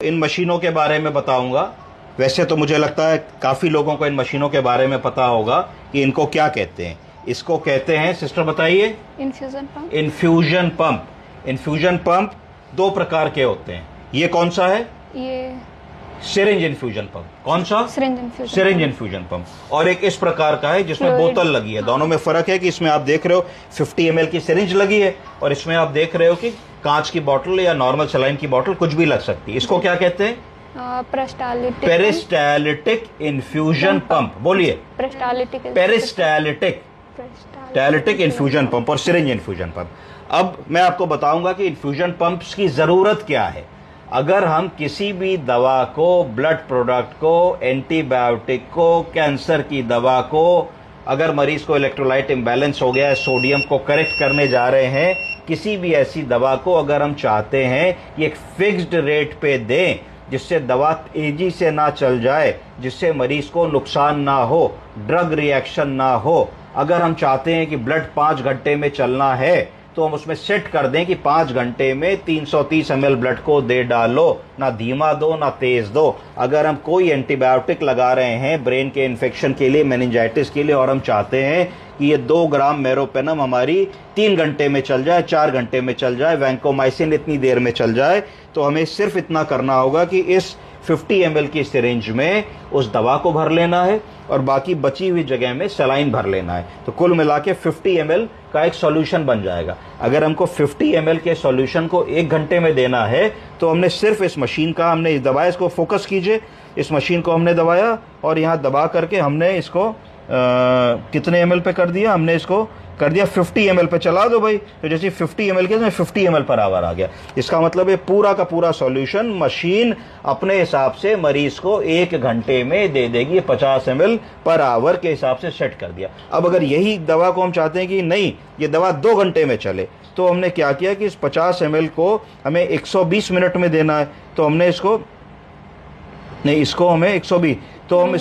इन मशीनों के बारे में बताऊंगा। वैसे तो मुझे लगता है काफ़ी लोगों को इन मशीनों के बारे में पता होगा कि इनको क्या कहते हैं। इसको कहते हैं, सिस्टर बताइए, infusion pump. Infusion pump. Infusion pump दो प्रकार के होते हैं। ये कौन सा है? ये सिरिंज इन्फ्यूजन पंप। कौन सा? Syringe infusion pump. और एक इस प्रकार का है जिसमें बोतल लगी है। दोनों में फर्क है कि इसमें आप देख रहे हो 50 ml की सिरिंज लगी है और इसमें आप देख रहे हो कि कांच की बोतल या नॉर्मल सलाइन की बोतल कुछ भी लग सकती है। इसको क्या कहते हैं? पेरिस्टालिटिक इन्फ्यूजन पंप। बोलिए। पेरिस्टालिटिक इन्फ्यूजन पंप और सिरिंज इन्फ्यूजन पंप। अब मैं आपको बताऊंगा कि इन्फ्यूजन पंप्स की जरूरत क्या है। अगर हम किसी भी दवा को, ब्लड प्रोडक्ट को, एंटीबायोटिक को, कैंसर की दवा को, अगर मरीज को इलेक्ट्रोलाइट इम्बैलेंस हो गया है, सोडियम को करेक्ट करने जा रहे हैं, किसी भी ऐसी दवा को अगर हम चाहते हैं कि एक फिक्स्ड रेट पे दें जिससे दवा तेजी से ना चल जाए, जिससे मरीज को नुकसान ना हो, ड्रग रिएक्शन ना हो, अगर हम चाहते हैं कि ब्लड 5 घंटे में चलना है तो हम उसमें सेट कर दें कि 5 घंटे में 330 ml ब्लड को दे डालो, ना धीमा दो ना तेज दो। अगर हम कोई एंटीबायोटिक लगा रहे हैं ब्रेन के इन्फेक्शन के लिए, मेनिंजाइटिस के लिए, और हम चाहते हैं कि ये 2 ग्राम मेरोपेनम हमारी 3 घंटे में चल जाए, 4 घंटे में चल जाए, वैंकोमाइसिन इतनी देर में चल जाए, तो हमें सिर्फ इतना करना होगा कि इस 50 ml की सिरिंज में उस दवा को भर लेना है और बाकी बची हुई जगह में सलाइन भर लेना है। तो कुल मिला के 50 ml का एक सॉल्यूशन बन जाएगा। अगर हमको 50 ml के सॉल्यूशन को 1 घंटे में देना है तो हमने सिर्फ इस मशीन का हमने दबाया, इसको फोकस कीजिए, इस मशीन को हमने दबाया और यहाँ दबा करके हमने इसको कितने ml पे कर दिया? हमने इसको कर दिया 50 ml पे। चला दो भाई। तो जैसे 50 ml के 50 ml पर आवर आ गया। इसका मतलब है पूरा का पूरा सॉल्यूशन मशीन अपने हिसाब से मरीज को 1 घंटे में दे देगी। 50 ml पर आवर के हिसाब से सेट कर दिया। अब अगर यही दवा को हम चाहते हैं कि नहीं, ये दवा 2 घंटे में चले, तो हमने क्या किया कि इस 50 ml को हमें 120 मिनट में देना है। तो हमने इसको नहीं, इसको हमें 120, तो हम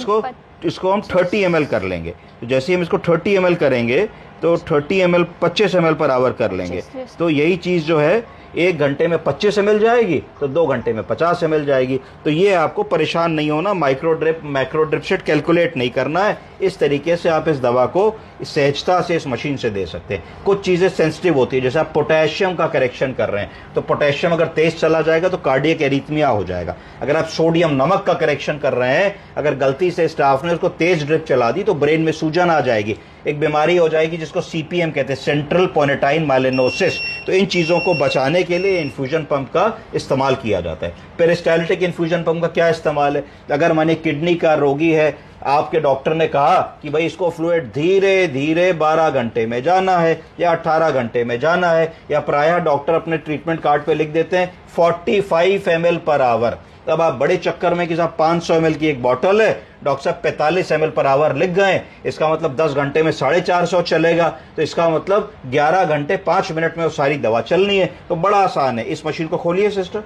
इसको हम 30 ml कर लेंगे। तो जैसे हम इसको 30 ml करेंगे तो 30 ml 25 ml पर आवर कर लेंगे। तो यही चीज जो है 1 घंटे में 25 ml जाएगी तो 2 घंटे में 50 ml जाएगी। तो ये आपको परेशान नहीं होना, माइक्रो ड्रिप मैक्रो ड्रिप से कैलकुलेट नहीं करना है। इस तरीके से आप इस दवा को सहजता से इस मशीन से दे सकते हैं। कुछ चीजें सेंसिटिव होती है, जैसे आप पोटेशियम का करेक्शन कर रहे हैं तो पोटेशियम अगर तेज चला जाएगा तो कार्डियक एरिथमिया हो जाएगा। अगर आप सोडियम नमक का करेक्शन कर रहे हैं, अगर गलती से स्टाफ ने उसको तेज ड्रिप चला दी तो ब्रेन में सूजन आ जाएगी, एक बीमारी हो जाएगी जिसको सीपीएम कहते हैं, सेंट्रल पोनेटाइन माइलिनोसिस। तो इन चीजों को बचाने के लिए इन्फ्यूजन पंप का इस्तेमाल किया जाता है। पेरिस्टालिटिक इन्फ्यूजन पंप का क्या इस्तेमाल है? अगर माने किडनी का रोगी है, आपके डॉक्टर ने कहा कि भाई इसको फ्लूइड धीरे धीरे 12 घंटे में जाना है या 18 घंटे में जाना है, या प्रायः डॉक्टर अपने ट्रीटमेंट कार्ड पे लिख देते हैं 45 ml पर आवर। अब आप बड़े चक्कर में कि साहब 500 ml की एक बॉटल है, डॉक्टर साहब 45 ml पर आवर लिख गए, इसका मतलब 10 घंटे में 450 चलेगा, तो इसका मतलब 11 घंटे 5 मिनट में वो सारी दवा चलनी है। तो बड़ा आसान है। इस मशीन को खोलिए सिस्टर।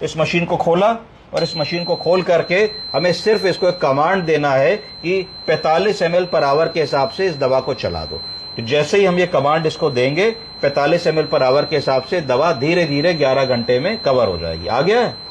इस मशीन को खोला और इस मशीन को खोल करके हमें सिर्फ इसको एक कमांड देना है कि 45 ml पर आवर के हिसाब से इस दवा को चला दो। तो जैसे ही हम ये कमांड इसको देंगे 45 ml पर आवर के हिसाब से दवा धीरे धीरे 11 घंटे में कवर हो जाएगी। आ गया है?